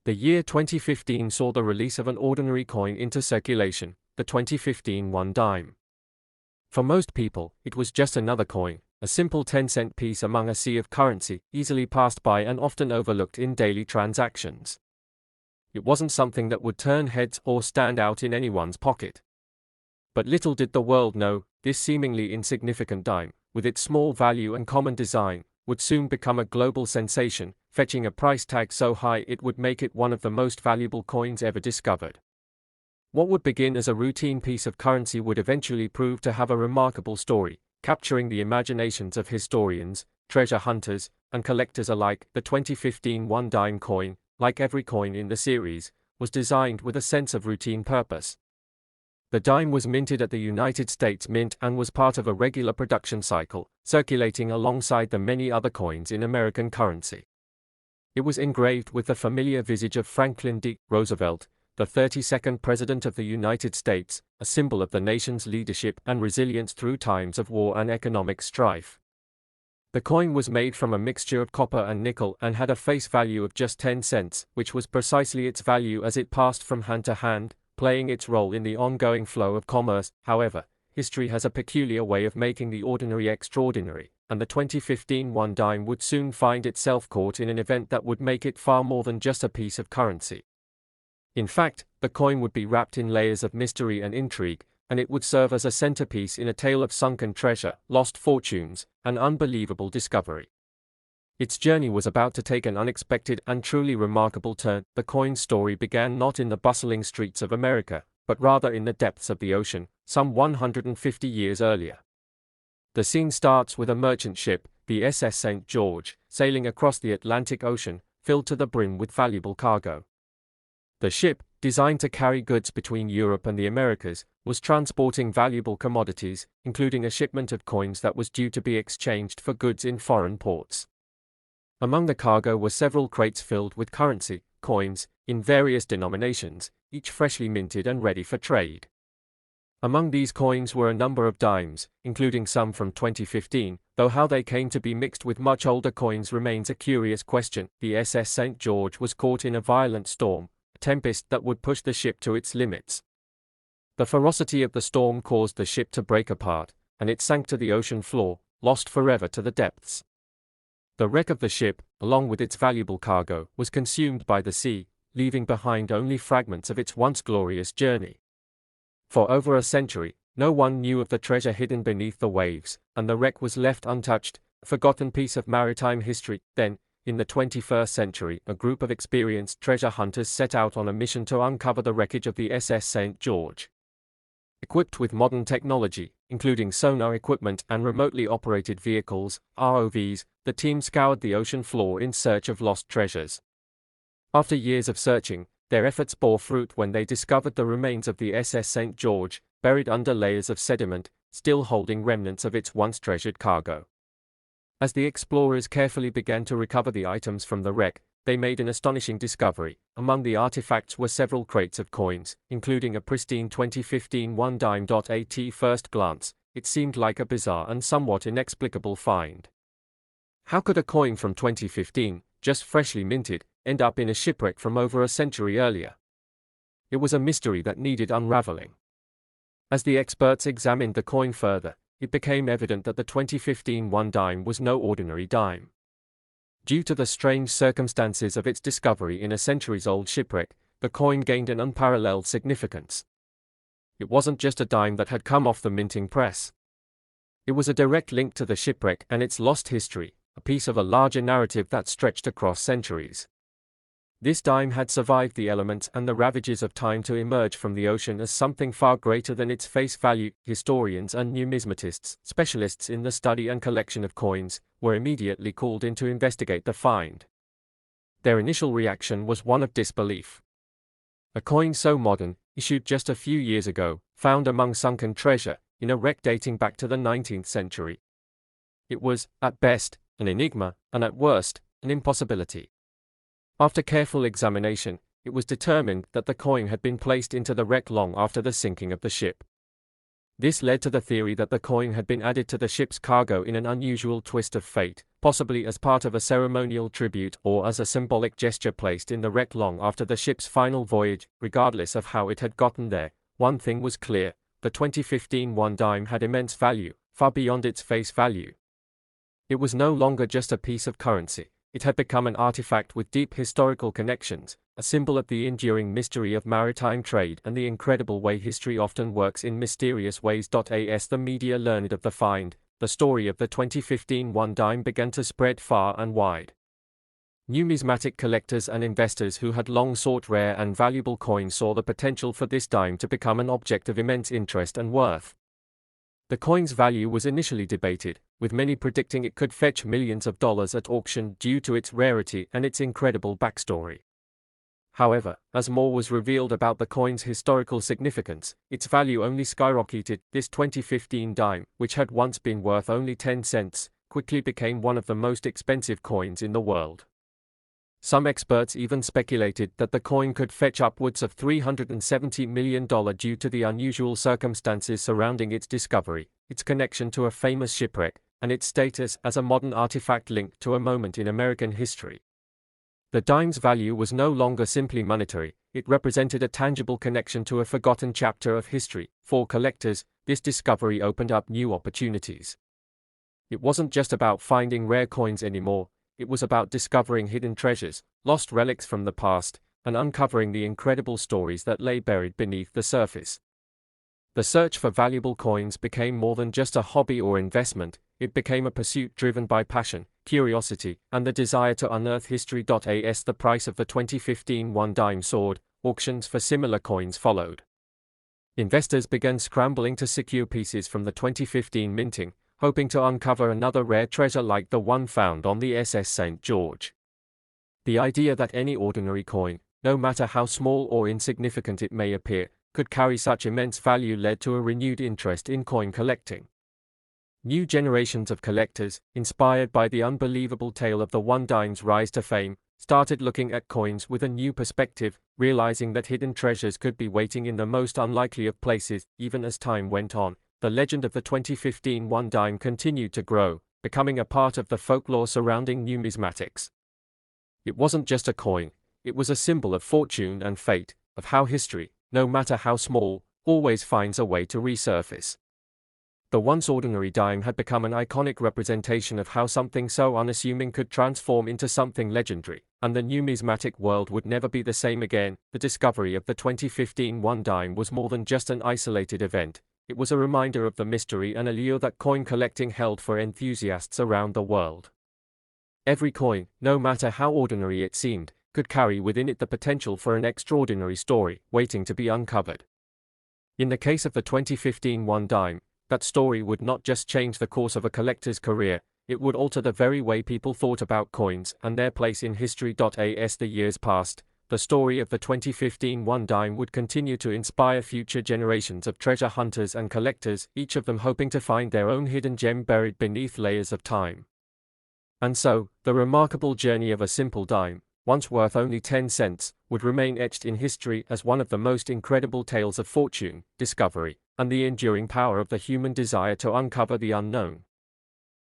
The year 2015 saw the release of an ordinary coin into circulation, the 2015 one dime. For most people, it was just another coin, a simple 10-cent piece among a sea of currency, easily passed by and often overlooked in daily transactions. It wasn't something that would turn heads or stand out in anyone's pocket. But little did the world know, this seemingly insignificant dime, with its small value and common design, would soon become a global sensation, fetching a price tag so high it would make it one of the most valuable coins ever discovered. What would begin as a routine piece of currency would eventually prove to have a remarkable story, capturing the imaginations of historians, treasure hunters, and collectors alike. The 2015 one dime coin, like every coin in the series, was designed with a sense of routine purpose. The dime was minted at the United States Mint and was part of a regular production cycle, circulating alongside the many other coins in American currency. It was engraved with the familiar visage of Franklin D. Roosevelt, the 32nd President of the United States, a symbol of the nation's leadership and resilience through times of war and economic strife. The coin was made from a mixture of copper and nickel and had a face value of just 10 cents, which was precisely its value as it passed from hand to hand, playing its role in the ongoing flow of commerce. However, history has a peculiar way of making the ordinary extraordinary, and the 2015 one dime would soon find itself caught in an event that would make it far more than just a piece of currency. In fact, the coin would be wrapped in layers of mystery and intrigue, and it would serve as a centerpiece in a tale of sunken treasure, lost fortunes, and unbelievable discovery. Its journey was about to take an unexpected and truly remarkable turn. The coin's story began not in the bustling streets of America, but rather in the depths of the ocean, some 150 years earlier. The scene starts with a merchant ship, the SS St. George, sailing across the Atlantic Ocean, filled to the brim with valuable cargo. The ship, designed to carry goods between Europe and the Americas, was transporting valuable commodities, including a shipment of coins that was due to be exchanged for goods in foreign ports. Among the cargo were several crates filled with currency, coins, in various denominations, each freshly minted and ready for trade. Among these coins were a number of dimes, including some from 2015, though how they came to be mixed with much older coins remains a curious question. The SS St. George was caught in a violent storm, a tempest that would push the ship to its limits. The ferocity of the storm caused the ship to break apart, and it sank to the ocean floor, lost forever to the depths. The wreck of the ship, along with its valuable cargo, was consumed by the sea, leaving behind only fragments of its once glorious journey. For over a century, no one knew of the treasure hidden beneath the waves, and the wreck was left untouched, a forgotten piece of maritime history. Then, in the 21st century, a group of experienced treasure hunters set out on a mission to uncover the wreckage of the SS St. George. Equipped with modern technology, including sonar equipment and remotely operated vehicles, ROVs, the team scoured the ocean floor in search of lost treasures. After years of searching, their efforts bore fruit when they discovered the remains of the SS St. George, buried under layers of sediment, still holding remnants of its once treasured cargo. As the explorers carefully began to recover the items from the wreck, they made an astonishing discovery. Among the artifacts were several crates of coins, including a pristine 2015 one dime. At first glance, it seemed like a bizarre and somewhat inexplicable find. How could a coin from 2015, just freshly minted, end up in a shipwreck from over a century earlier? It was a mystery that needed unraveling. As the experts examined the coin further, it became evident that the 2015 one dime was no ordinary dime. Due to the strange circumstances of its discovery in a centuries-old shipwreck, the coin gained an unparalleled significance. It wasn't just a dime that had come off the minting press. It was a direct link to the shipwreck and its lost history, a piece of a larger narrative that stretched across centuries. This dime had survived the elements and the ravages of time to emerge from the ocean as something far greater than its face value. Historians and numismatists, specialists in the study and collection of coins, were immediately called in to investigate the find. Their initial reaction was one of disbelief. A coin so modern, issued just a few years ago, found among sunken treasure, in a wreck dating back to the 19th century. It was, at best, an enigma, and at worst, an impossibility. After careful examination, it was determined that the coin had been placed into the wreck long after the sinking of the ship. This led to the theory that the coin had been added to the ship's cargo in an unusual twist of fate, possibly as part of a ceremonial tribute or as a symbolic gesture placed in the wreck long after the ship's final voyage. Regardless of how it had gotten there, one thing was clear: the 2015 one dime had immense value, far beyond its face value. It was no longer just a piece of currency. It had become an artifact with deep historical connections, a symbol of the enduring mystery of maritime trade and the incredible way history often works in mysterious ways. As the media learned of the find, the story of the 2015 one dime began to spread far and wide. Numismatic collectors and investors who had long sought rare and valuable coins saw the potential for this dime to become an object of immense interest and worth. The coin's value was initially debated, with many predicting it could fetch millions of dollars at auction due to its rarity and its incredible backstory. However, as more was revealed about the coin's historical significance, its value only skyrocketed. This 2015 dime, which had once been worth only 10 cents, quickly became one of the most expensive coins in the world. Some experts even speculated that the coin could fetch upwards of $370 million due to the unusual circumstances surrounding its discovery, its connection to a famous shipwreck, and its status as a modern artifact linked to a moment in American history. The dime's value was no longer simply monetary, it represented a tangible connection to a forgotten chapter of history. For collectors, this discovery opened up new opportunities. It wasn't just about finding rare coins anymore. It was about discovering hidden treasures, lost relics from the past, and uncovering the incredible stories that lay buried beneath the surface. The search for valuable coins became more than just a hobby or investment. It became a pursuit driven by passion, curiosity, and the desire to unearth history. As the price of the 2015 one dime soared, auctions for similar coins followed. Investors began scrambling to secure pieces from the 2015 minting, hoping to uncover another rare treasure like the one found on the SS St. George. The idea that any ordinary coin, no matter how small or insignificant it may appear, could carry such immense value led to a renewed interest in coin collecting. New generations of collectors, inspired by the unbelievable tale of the one dime's rise to fame, started looking at coins with a new perspective, realizing that hidden treasures could be waiting in the most unlikely of places. Even as time went on, the legend of the 2015 one dime continued to grow, becoming a part of the folklore surrounding numismatics. It wasn't just a coin, it was a symbol of fortune and fate, of how history, no matter how small, always finds a way to resurface. The once ordinary dime had become an iconic representation of how something so unassuming could transform into something legendary, and the numismatic world would never be the same again. The discovery of the 2015 one dime was more than just an isolated event. It was a reminder of the mystery and allure that coin collecting held for enthusiasts around the world. Every coin, no matter how ordinary it seemed, could carry within it the potential for an extraordinary story, waiting to be uncovered. In the case of the 2015 one dime, that story would not just change the course of a collector's career, it would alter the very way people thought about coins and their place in history. As the years passed, the story of the 2015 one dime would continue to inspire future generations of treasure hunters and collectors, each of them hoping to find their own hidden gem buried beneath layers of time. And so, the remarkable journey of a simple dime, once worth only 10 cents, would remain etched in history as one of the most incredible tales of fortune, discovery, and the enduring power of the human desire to uncover the unknown.